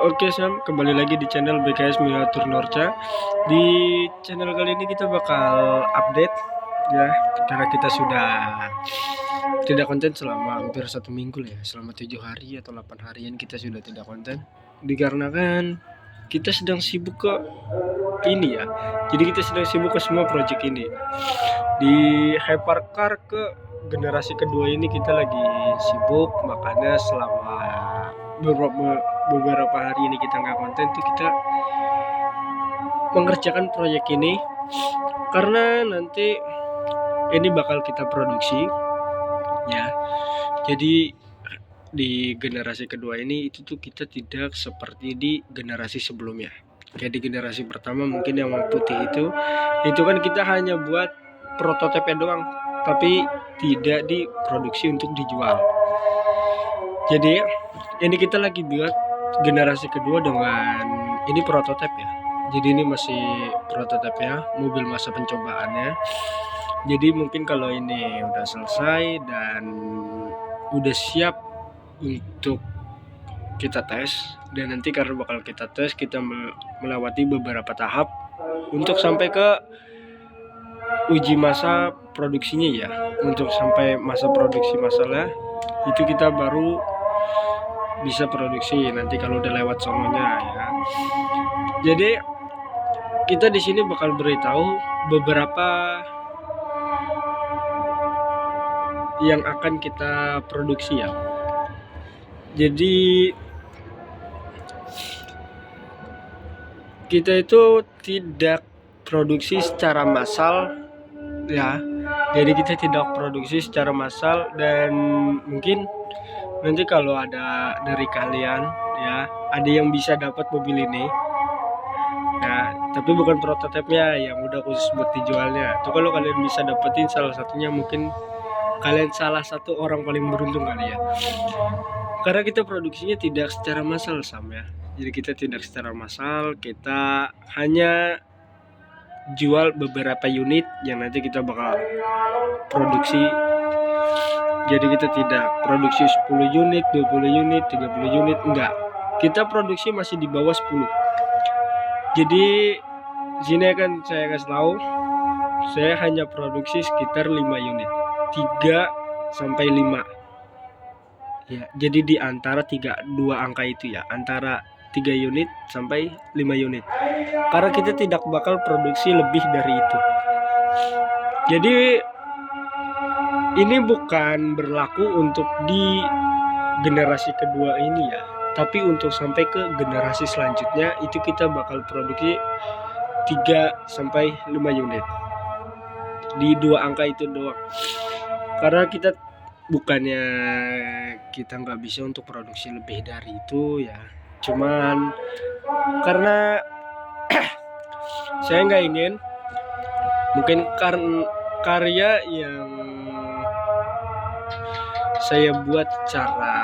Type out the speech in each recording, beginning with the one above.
Oke Sam, kembali lagi di channel BKS Miniatur Norca. Di channel kali ini kita bakal update ya, karena kita sudah tidak konten selama hampir 1 minggu ya, selama 7 hari atau 8 harian kita sudah tidak konten. Dikarenakan kita sedang sibuk ke ini ya, jadi kita sedang sibuk ke semua project ini. Di Hypercar ke generasi kedua ini kita lagi sibuk, makanya selama beberapa hari ini kita nggak konten tuh kita mengerjakan proyek ini karena nanti ini bakal kita produksi ya. Jadi di generasi kedua ini itu tuh kita tidak seperti di generasi sebelumnya. Kayak di generasi pertama mungkin yang putih itu kan kita hanya buat prototipe doang, tapi tidak diproduksi untuk dijual. Jadi ini kita lagi buat generasi kedua dengan ini prototipe ya. Jadi ini masih prototipe ya, mobil masa pencobaannya. Jadi mungkin kalau ini udah selesai dan udah siap untuk kita tes, dan nanti karena bakal kita tes, kita melewati beberapa tahap untuk sampai ke uji masa produksinya ya. Untuk sampai masa produksi masalah itu kita baru bisa produksi nanti kalau udah lewat sononya ya. Jadi kita di sini bakal beritahu beberapa yang akan kita produksi ya. Jadi kita itu tidak produksi secara massal ya. Jadi kita tidak produksi secara massal, dan mungkin nanti kalau ada dari kalian ya, ada yang bisa dapat mobil ini ya, tapi bukan prototipenya yang udah khusus buat dijualnya. Tuh kalau kalian bisa dapetin salah satunya, mungkin kalian salah satu orang paling beruntung kali ya. Karena kita produksinya tidak secara massal Sam ya. Jadi kita tidak secara massal, kita hanya jual beberapa unit yang nanti kita bakal produksi. Jadi kita tidak produksi 10 unit, 20 unit, 30 unit, enggak. Kita produksi masih di bawah 10. Jadi sini akan saya kasih tahu, saya hanya produksi sekitar 5 unit. 3 sampai 5. Ya, jadi di antara 2 angka itu ya, antara 3 unit sampai 5 unit. Karena kita tidak bakal produksi lebih dari itu. Jadi ini bukan berlaku untuk di generasi kedua ini ya, tapi untuk sampai ke generasi selanjutnya itu kita bakal produksi 3 sampai 5 unit. Di 2 angka itu doang. Karena kita bukannya kita nggak bisa untuk produksi lebih dari itu ya, cuman karena saya nggak ingin mungkin karya yang saya buat secara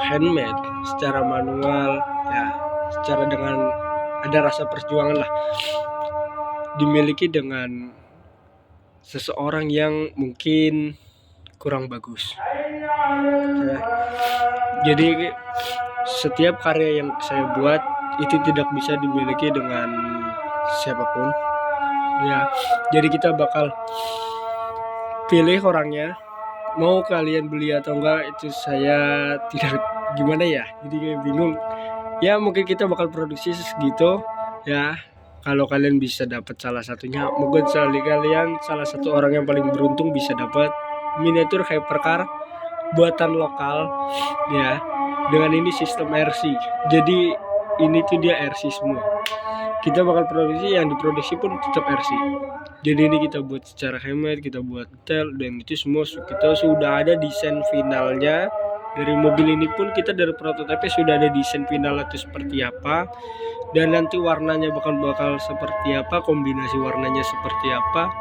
handmade, secara manual ya, secara dengan ada rasa perjuangan lah, dimiliki dengan seseorang yang mungkin kurang bagus ya. Jadi setiap karya yang saya buat itu tidak bisa dimiliki dengan siapapun ya. Jadi kita bakal pilih orangnya, mau kalian beli atau enggak itu saya tidak gimana ya, jadi kayak bingung ya. Mungkin kita bakal produksi segitu ya. Kalau kalian bisa dapat salah satunya, mungkin kalian salah satu orang yang paling beruntung bisa dapat miniatur hypercar buatan lokal ya, dengan ini sistem RC. Jadi ini tuh dia RC semua. Kita bakal produksi, yang diproduksi pun tetap RC. Jadi ini kita buat secara handmade, kita buat detail, dan itu semua kita sudah ada desain finalnya. Dari mobil ini pun kita dari prototipe sudah ada desain final itu seperti apa, dan nanti warnanya bakal seperti apa, kombinasi warnanya seperti apa,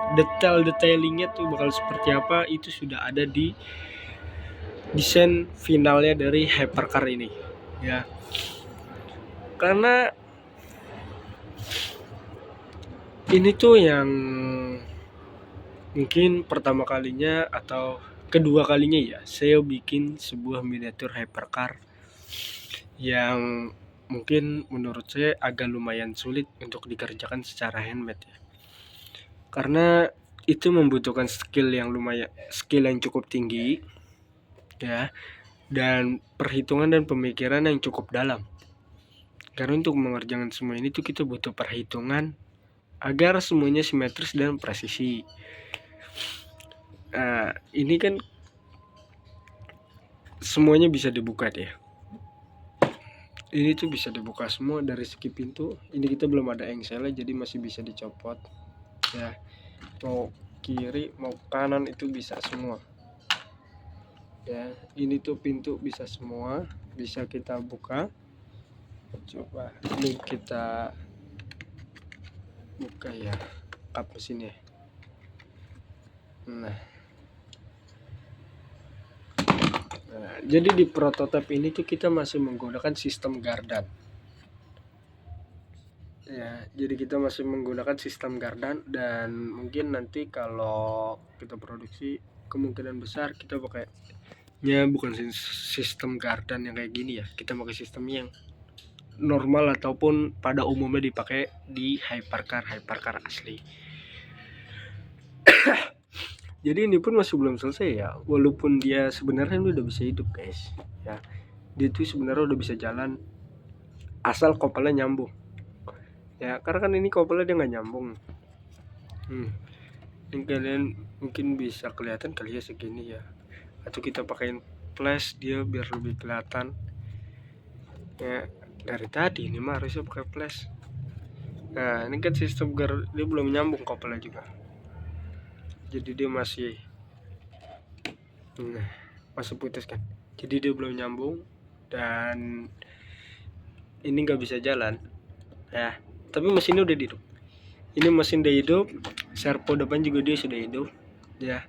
detailingnya tuh bakal seperti apa, itu sudah ada di desain finalnya dari hypercar ini ya. Karena ini tuh yang mungkin pertama kalinya atau kedua kalinya ya saya bikin sebuah miniatur hypercar yang mungkin menurut saya agak lumayan sulit untuk dikerjakan secara handmade ya. Karena itu membutuhkan skill yang cukup tinggi ya, dan perhitungan dan pemikiran yang cukup dalam. Karena untuk mengerjakan semua ini tuh kita butuh perhitungan agar semuanya simetris dan presisi. Ini kan semuanya bisa dibuka deh. Ini tuh bisa dibuka semua dari segi pintu. Ini kita belum ada engselnya, jadi masih bisa dicopot ya. Mau kiri mau kanan itu bisa semua ya. Ini tuh pintu bisa semua, bisa kita buka. Coba ini kita buka ya kap mesinnya. Nah, jadi di prototipe ini tuh kita masih menggunakan sistem gardan ya. Jadi kita masih menggunakan sistem gardan, dan mungkin nanti kalau kita produksi kemungkinan besar kita pakainya bukan sistem gardan yang kayak gini ya. Kita pakai sistem yang normal ataupun pada umumnya dipakai di hypercar asli. Jadi ini pun masih belum selesai ya, walaupun dia sebenarnya udah bisa hidup guys ya. Dia tuh sebenarnya udah bisa jalan asal kopelnya nyambung ya, karena kan ini kopelnya dia nggak nyambung. Ini kalian mungkin bisa kelihatan kali ya segini ya, atau kita pakein flash dia biar lebih kelihatan ya. Dari tadi ini mah harusnya pakai flash. Nah ini kan sistem dia belum nyambung kopelnya juga, jadi dia masih putus kan, jadi dia belum nyambung dan ini nggak bisa jalan ya. Tapi mesinnya udah hidup. Ini mesin udah hidup, servo depan juga dia sudah hidup ya.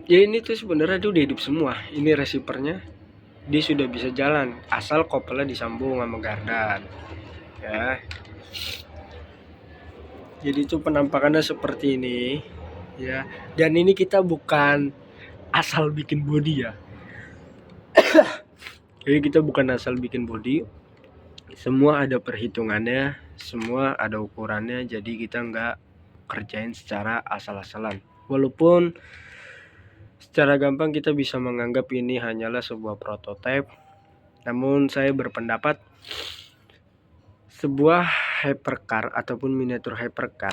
Ya ini tuh sebenarnya dia udah hidup semua. Ini receivernya dia sudah bisa jalan asal kopelnya disambung sama gardan ya. Jadi itu penampakannya seperti ini ya. Dan ini kita bukan asal bikin body ya. Jadi kita bukan asal bikin body, semua ada perhitungannya, semua ada ukurannya. Jadi kita nggak kerjain secara asal-asalan. Walaupun secara gampang kita bisa menganggap ini hanyalah sebuah prototipe, namun saya berpendapat sebuah hypercar ataupun miniatur hypercar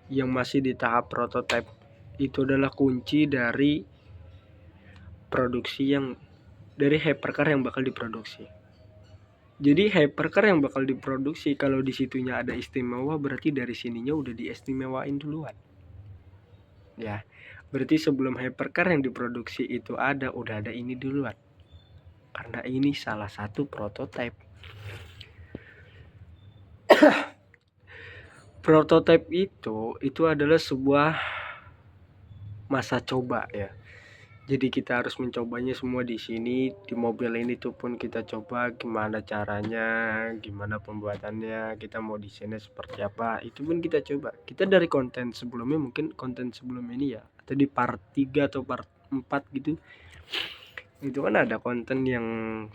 yang masih di tahap prototipe itu adalah kunci dari produksi dari hypercar yang bakal diproduksi. Jadi hypercar yang bakal diproduksi, kalau di situnya ada istimewa, berarti dari sininya udah diistimewain duluan ya. Berarti sebelum hypercar yang diproduksi itu udah ada ini duluan, karena ini salah satu prototipe. Prototipe itu adalah sebuah masa coba ya. Jadi kita harus mencobanya semua di sini. Di mobil ini tuh pun kita coba gimana caranya, gimana pembuatannya, kita mau desainnya seperti apa, itu pun kita coba. Kita dari konten sebelumnya, mungkin konten sebelum ini ya, atau di part 3 atau part 4 gitu, itu kan ada konten yang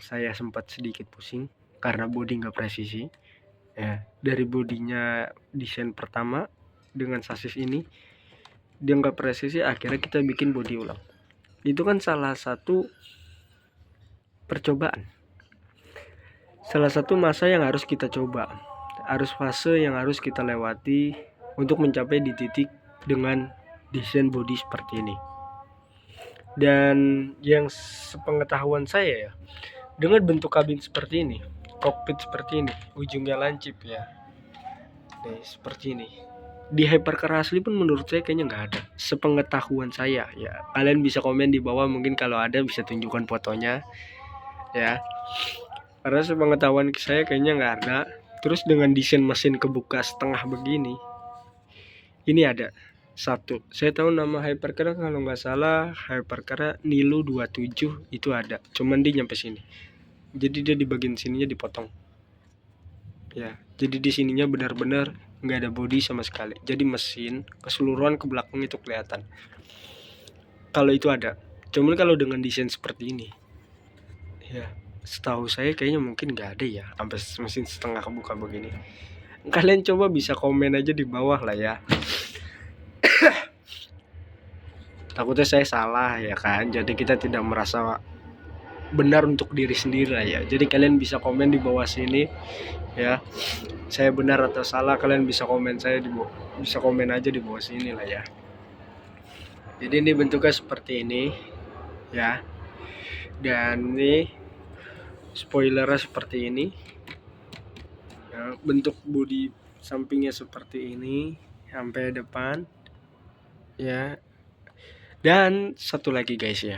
saya sempat sedikit pusing karena body nggak presisi ya. Dari bodinya desain pertama dengan sasis ini dia nggak presisi, akhirnya kita bikin body ulang. Itu kan salah satu percobaan, salah satu masa yang harus kita coba, harus fase yang harus kita lewati untuk mencapai di titik dengan desain body seperti ini. Dan yang sepengetahuan saya ya, dengan bentuk kabin seperti ini, kokpit seperti ini, ujungnya lancip ya, nih seperti ini. Di hypercar asli pun menurut saya kayaknya nggak ada, sepengetahuan saya ya. Kalian bisa komen di bawah, mungkin kalau ada bisa tunjukkan fotonya ya, karena sepengetahuan saya kayaknya nggak ada. Terus dengan desain mesin kebuka setengah begini, ini ada satu, saya tahu nama hypercar kalau nggak salah hypercar Nilo 27 itu ada, cuman dia nyampe sini, jadi dia di bagian sininya dipotong ya. Jadi di sininya benar-benar nggak ada body sama sekali, jadi mesin keseluruhan ke belakang itu kelihatan. Kalau itu ada, cuman kalau dengan desain seperti ini ya, setahu saya kayaknya mungkin nggak ada ya sampai mesin setengah kebuka begini. Kalian coba bisa komen aja di bawah lah ya. Takutnya saya salah ya kan, jadi kita tidak merasa benar untuk diri sendiri lah ya. Jadi kalian bisa komen di bawah sini ya, saya benar atau salah. Kalian bisa komen saya di bawah, bisa komen aja di bawah sini lah ya. Jadi ini bentuknya seperti ini ya, dan ini spoilernya seperti ini ya, bentuk bodi sampingnya seperti ini sampai depan ya. Dan satu lagi guys ya,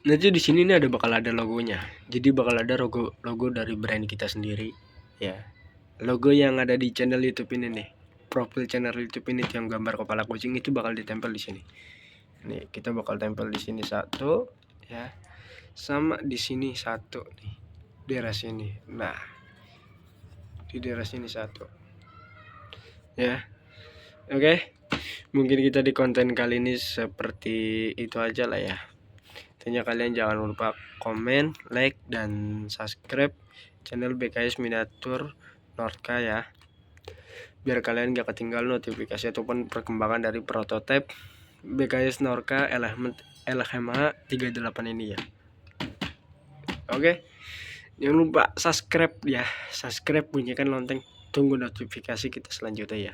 nanti di sini nih bakal ada logonya. Jadi bakal ada logo dari brand kita sendiri ya. Logo yang ada di channel YouTube ini nih, profil channel YouTube ini yang gambar kepala kucing itu bakal ditempel di sini. Nih kita bakal tempel di sini satu ya, sama di sini satu nih, daerah sini. Nah di daerah sini satu ya. Oke, mungkin kita di konten kali ini seperti itu aja lah ya. Tentunya kalian jangan lupa komen, like, dan subscribe channel BKS Miniatur Norka ya, biar kalian gak ketinggalan notifikasi ataupun perkembangan dari prototipe BKS Norka LHMH 38 ini ya. Oke, jangan lupa subscribe ya, subscribe, bunyikan lonceng, tunggu notifikasi kita selanjutnya ya.